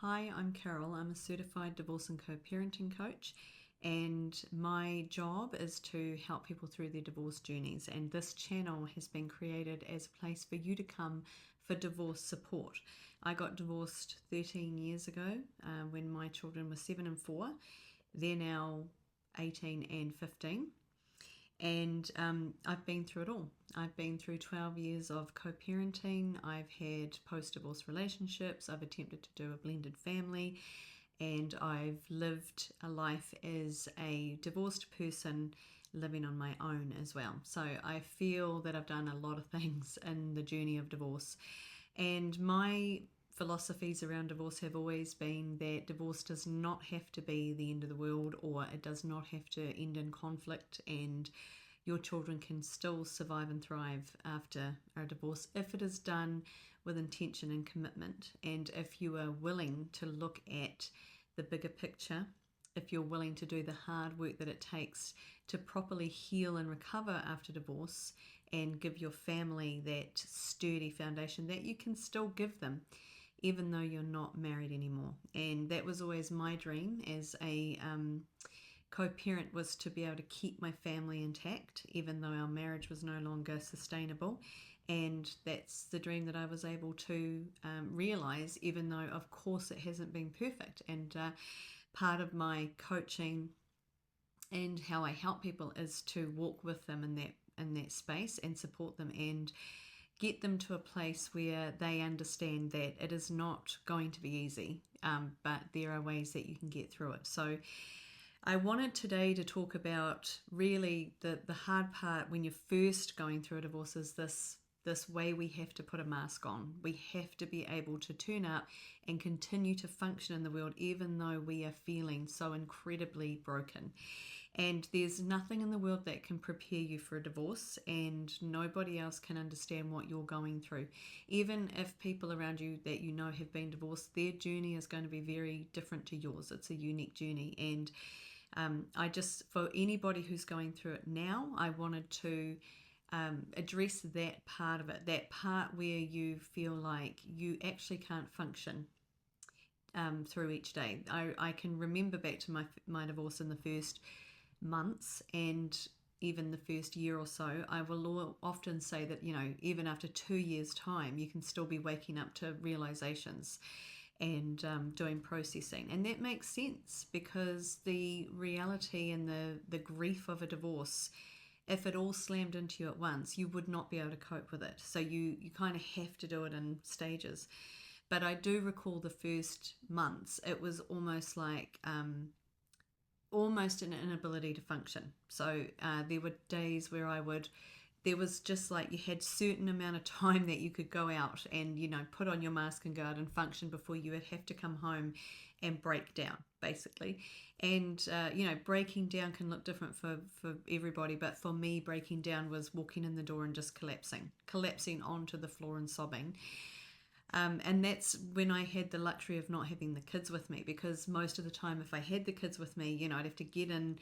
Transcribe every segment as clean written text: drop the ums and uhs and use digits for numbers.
Hi, I'm Carol. I'm a certified divorce and co-parenting coach, and my job is to help people through their divorce journeys. And this channel has been created as a place for you to come for divorce support. I got divorced 13 years ago when my children were 7 and 4. They're now 18 and 15. And I've been through it all. I've been through 12 years of co-parenting. I've had post-divorce relationships. I've attempted to do a blended family, and I've lived a life as a divorced person living on my own as well. So I feel that I've done a lot of things in the journey of divorce. And my philosophies around divorce have always been that divorce does not have to be the end of the world, or it does not have to end in conflict, and your children can still survive and thrive after a divorce if it is done with intention and commitment, and if you are willing to look at the bigger picture, if you're willing to do the hard work that it takes to properly heal and recover after divorce and give your family that sturdy foundation that you can still give them even though you're not married anymore. And that was always my dream as a co-parent, was to be able to keep my family intact even though our marriage was no longer sustainable. And that's the dream that I was able to realize, even though of course it hasn't been perfect. And part of my coaching and how I help people is to walk with them in that space and support them and get them to a place where they understand that it is not going to be easy, but there are ways that you can get through it. So I wanted today to talk about really the hard part when you're first going through a divorce is this way we have to put a mask on. We have to be able to turn up and continue to function in the world even though we are feeling so incredibly broken. And there's nothing in the world that can prepare you for a divorce, and nobody else can understand what you're going through. Even if people around you that you know have been divorced, their journey is going to be very different to yours. It's a unique journey. And for anybody who's going through it now, I wanted to address that part of it, that part where you feel like you actually can't function through each day. I can remember back to my divorce in the first months and even the first year or so. I will often say that, even after 2 years' time, you can still be waking up to realizations and doing processing. And that makes sense because the reality and the grief of a divorce, if it all slammed into you at once, you would not be able to cope with it. So you kind of have to do it in stages. But I do recall the first months, it was almost like almost an inability to function. So there were days where there was just like you had certain amount of time that you could go out and, put on your mask and go out and function before you would have to come home and break down, basically. And, breaking down can look different for everybody. But for me, breaking down was walking in the door and just collapsing onto the floor and sobbing. And that's when I had the luxury of not having the kids with me, because most of the time if I had the kids with me, I'd have to get in,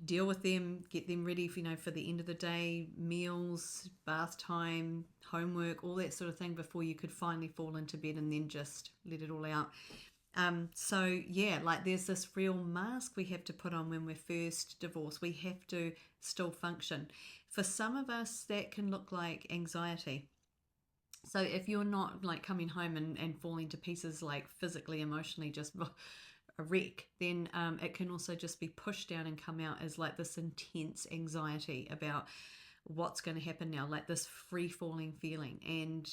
deal with them, get them ready for the end of the day, meals, bath time, homework, all that sort of thing before you could finally fall into bed and then just let it all out. There's this real mask we have to put on when we're first divorced. We have to still function. For some of us, that can look like anxiety. So if you're not like coming home and falling to pieces, like physically, emotionally, just a wreck, then it can also just be pushed down and come out as like this intense anxiety about what's going to happen now, like this free-falling feeling. And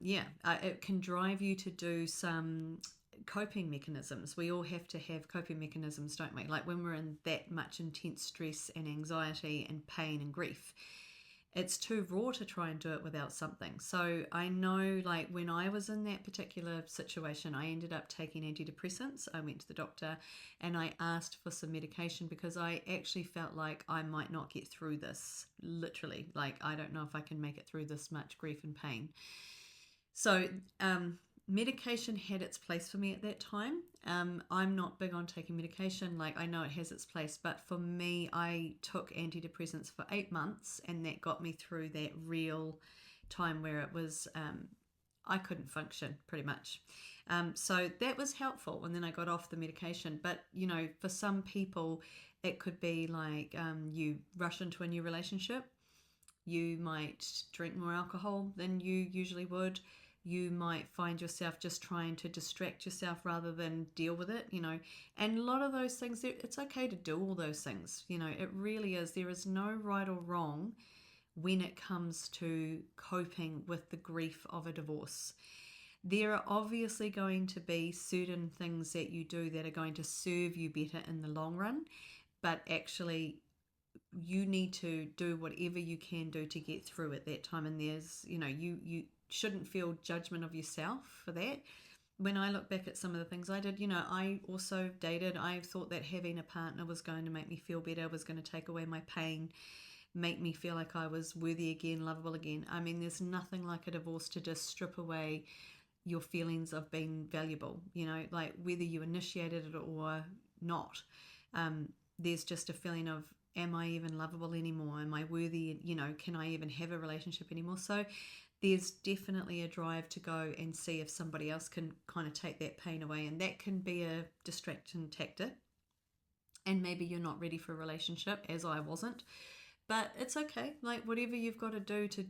it can drive you to do some coping mechanisms. We all have to have coping mechanisms, don't we? Like when we're in that much intense stress and anxiety and pain and grief, it's too raw to try and do it without something. So I know, like when I was in that particular situation, I ended up taking antidepressants. I went to the doctor and I asked for some medication because I actually felt like I might not get through this. Literally, like I don't know if I can make it through this much grief and pain. So medication had its place for me at that time. I'm not big on taking medication. Like I know it has its place, but for me, I took antidepressants for 8 months, and that got me through that real time where it was I couldn't function pretty much. So that was helpful. And then I got off the medication. But, you know, for some people, it could be like you rush into a new relationship. You might drink more alcohol than you usually would. You might find yourself just trying to distract yourself rather than deal with it, you know. And a lot of those things, it's okay to do all those things, you know. It really is. There is no right or wrong when it comes to coping with the grief of a divorce. There are obviously going to be certain things that you do that are going to serve you better in the long run, but actually you need to do whatever you can do to get through at that time. And there's, you know, you shouldn't feel judgment of yourself for that. When I look back at some of the things I did, you know, I also dated. I thought that having a partner was going to make me feel better, was going to take away my pain, make me feel like I was worthy again, lovable again. I mean, there's nothing like a divorce to just strip away your feelings of being valuable, you know, like whether you initiated it or not. There's just a feeling of, am I even lovable anymore? Am I worthy? You know, can I even have a relationship anymore? So there's definitely a drive to go and see if somebody else can kind of take that pain away. And that can be a distraction tactic. And maybe you're not ready for a relationship, as I wasn't. But it's okay. Like whatever you've got to do to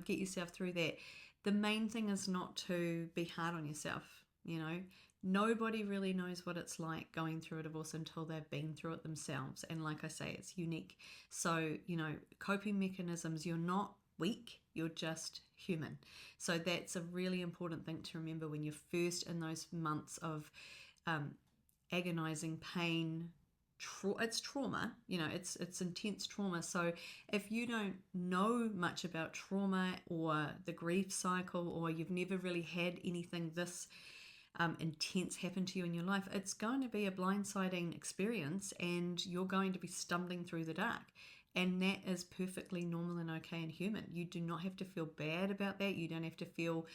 get yourself through that. The main thing is not to be hard on yourself, you know. Nobody really knows what it's like going through a divorce until they've been through it themselves. And like I say, it's unique. So, you know, coping mechanisms, you're not weak, you're just human. So that's a really important thing to remember when you're first in those months of agonizing pain. It's trauma, you know, it's intense trauma. So if you don't know much about trauma or the grief cycle, or you've never really had anything this intense happen to you in your life, it's going to be a blindsiding experience, and you're going to be stumbling through the dark. And that is perfectly normal and okay and human. You do not have to feel bad about that. You don't have to feel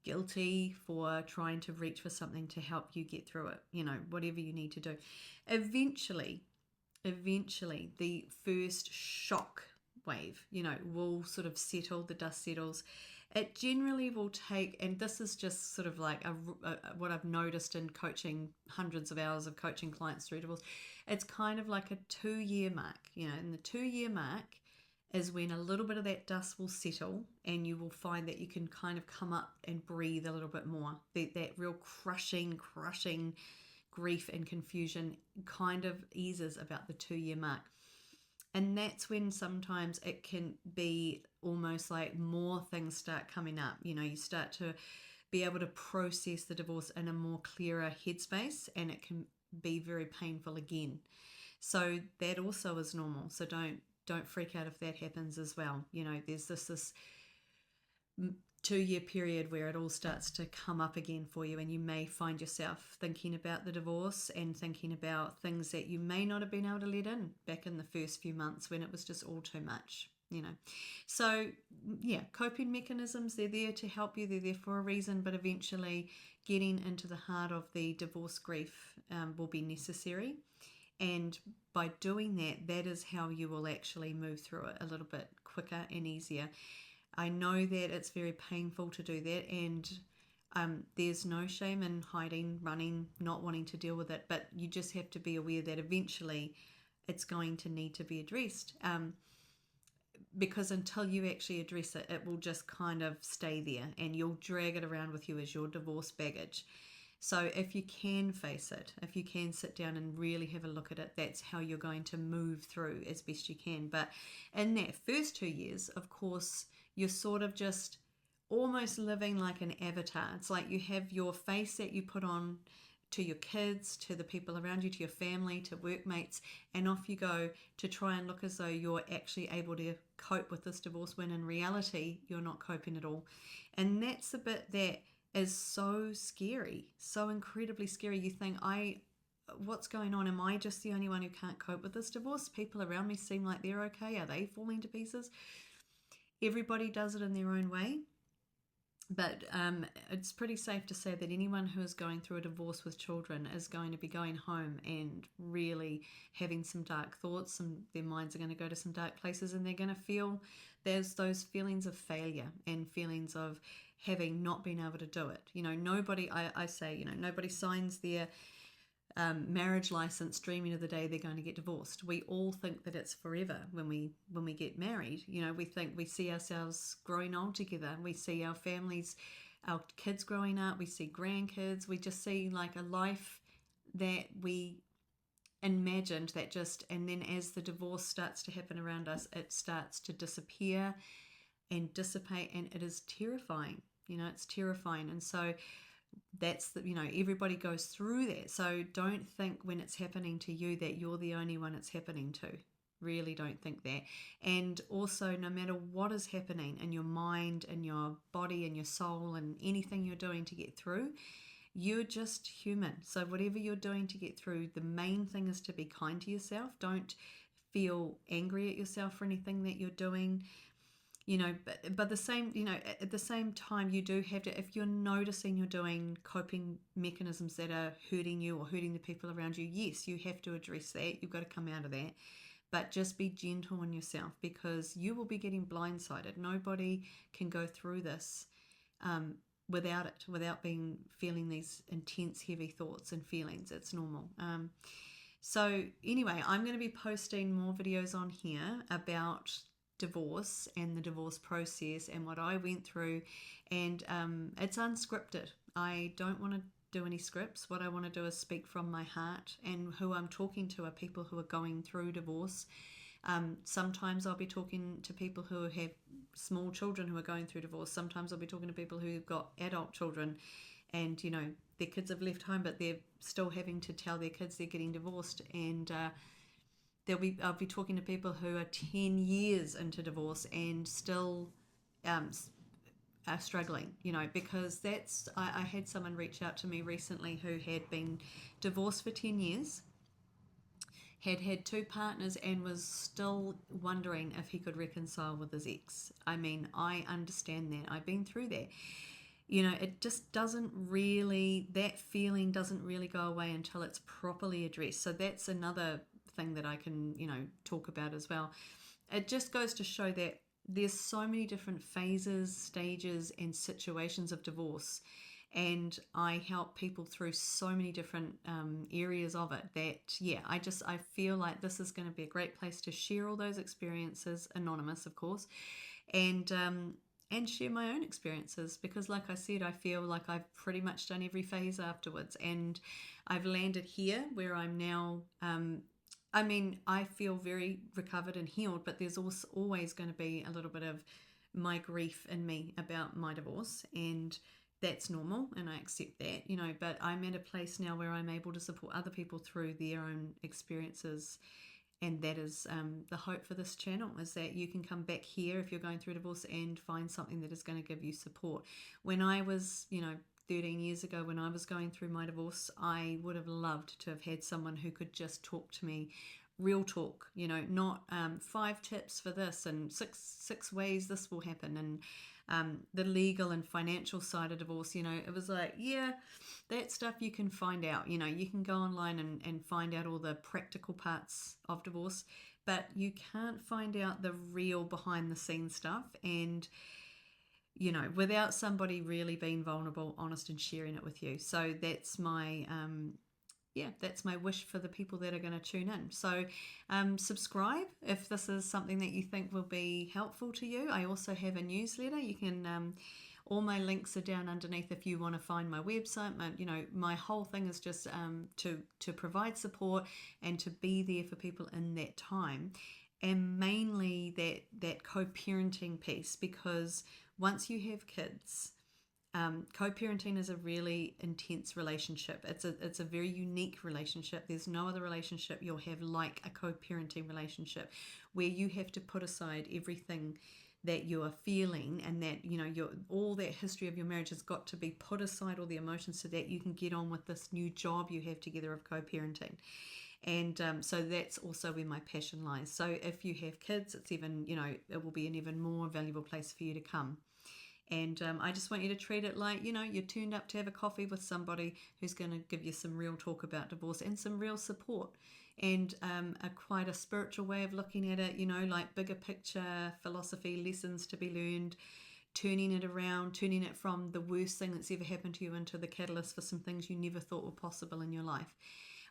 guilty for trying to reach for something to help you get through it. You know, whatever you need to do. Eventually, the first shock wave, you know, will sort of settle, the dust settles. It generally will take, and this is just sort of like what I've noticed in coaching, hundreds of hours of coaching clients through divorce. It's kind of like a 2-year mark, you know, and the 2-year mark is when a little bit of that dust will settle, and you will find that you can kind of come up and breathe a little bit more. That real crushing grief and confusion kind of eases about the 2-year mark. And that's when sometimes it can be almost like more things start coming up. You know, you start to be able to process the divorce in a more clearer headspace, and it can be very painful again. So that also is normal. So don't freak out if that happens as well. You know, there's this 2-year period where it all starts to come up again for you, and you may find yourself thinking about the divorce and thinking about things that you may not have been able to let in back in the first few months when it was just all too much, you know. So yeah, coping mechanisms, they're there to help you, they're there for a reason, but eventually getting into the heart of the divorce grief will be necessary. And by doing that, that is how you will actually move through it a little bit quicker and easier. I know that it's very painful to do that, and there's no shame in hiding, running, not wanting to deal with it, but you just have to be aware that eventually it's going to need to be addressed, because until you actually address it, it will just kind of stay there, and you'll drag it around with you as your divorce baggage. So if you can face it, if you can sit down and really have a look at it, that's how you're going to move through as best you can. But in that first 2 years, of course, you're sort of just almost living like an avatar. It's like you have your face that you put on to your kids, to the people around you, to your family, to workmates, and off you go to try and look as though you're actually able to cope with this divorce, when in reality, you're not coping at all. And that's the bit that is so scary, so incredibly scary. You think, what's going on? Am I just the only one who can't cope with this divorce? People around me seem like they're okay. Are they falling to pieces? Everybody does it in their own way. But it's pretty safe to say that anyone who is going through a divorce with children is going to be going home and really having some dark thoughts. Their minds are going to go to some dark places, and they're going to feel there's those feelings of failure and feelings of having not been able to do it. Nobody, I say, nobody signs their marriage license dreaming of the day they're going to get divorced. We all think that it's forever when we get married. We think we see ourselves growing old together. We see our families, our kids growing up. We see grandkids. We just see like a life that we imagined that and then as the divorce starts to happen around us, it starts to disappear and dissipate, and it is terrifying. It's terrifying. And so that's everybody goes through that. So don't think when it's happening to you that you're the only one it's happening to. Really don't think that. And also, no matter what is happening in your mind and your body and your soul and anything you're doing to get through, you're just human. So whatever you're doing to get through, the main thing is to be kind to yourself. Don't feel angry at yourself for anything that you're doing. But the same, at the same time, you do have to, if you're noticing you're doing coping mechanisms that are hurting you or hurting the people around you, yes, you have to address that. You've got to come out of that. But just be gentle on yourself, because you will be getting blindsided. Nobody can go through this without feeling these intense, heavy thoughts and feelings. It's normal. So anyway, I'm going to be posting more videos on here about divorce and the divorce process and what I went through, and it's unscripted. I don't want to do any scripts. What I want to do is speak from my heart, and who I'm talking to are people who are going through divorce. Sometimes I'll be talking to people who have small children who are going through divorce. Sometimes I'll be talking to people who've got adult children and their kids have left home, but they're still having to tell their kids they're getting divorced. And I'll be talking to people who are 10 years into divorce and still are struggling, because I had someone reach out to me recently who had been divorced for 10 years, had 2 partners, and was still wondering if he could reconcile with his ex. I mean, I understand that. I've been through that. It just that feeling doesn't really go away until it's properly addressed. So that's another thing that I can, talk about as well. It just goes to show that there's so many different phases, stages, and situations of divorce. And I help people through so many different areas of it that, I feel like this is going to be a great place to share all those experiences, anonymous, of course, and share my own experiences, because like I said, I feel like I've pretty much done every phase afterwards, and I've landed here where I'm now. I feel very recovered and healed, but there's also always going to be a little bit of my grief in me about my divorce, and that's normal, and I accept that, but I'm at a place now where I'm able to support other people through their own experiences. And that is the hope for this channel, is that you can come back here if you're going through divorce and find something that is going to give you support. When I was, 13 years ago, when I was going through my divorce, I would have loved to have had someone who could just talk to me, real talk, not 5 tips for this and six ways this will happen, and the legal and financial side of divorce. It was like, that stuff you can find out. You can go online and find out all the practical parts of divorce, but you can't find out the real behind the scenes stuff. And without somebody really being vulnerable, honest, and sharing it with you. So that's my that's my wish for the people that are going to tune in. So subscribe if this is something that you think will be helpful to you. I also have a newsletter. You can all my links are down underneath if you want to find my website. My whole thing is just to provide support and to be there for people in that time, and mainly that co-parenting piece, because once you have kids, co-parenting is a really intense relationship. It's a very unique relationship. There's no other relationship you'll have like a co-parenting relationship, where you have to put aside everything that you are feeling, and that all that history of your marriage has got to be put aside, all the emotions, so that you can get on with this new job you have together of co-parenting. And so that's also where my passion lies. So if you have kids, it's even, it will be an even more valuable place for you to come. And I just want you to treat it like, you're tuned up to have a coffee with somebody who's going to give you some real talk about divorce and some real support, and quite a spiritual way of looking at it, like bigger picture philosophy, lessons to be learned, turning it around, turning it from the worst thing that's ever happened to you into the catalyst for some things you never thought were possible in your life.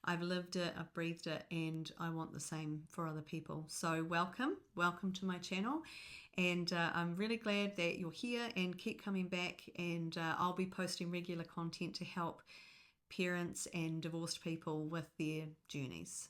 I've lived it, I've breathed it, and I want the same for other people. So welcome to my channel. And I'm really glad that you're here, and keep coming back, and I'll be posting regular content to help parents and divorced people with their journeys.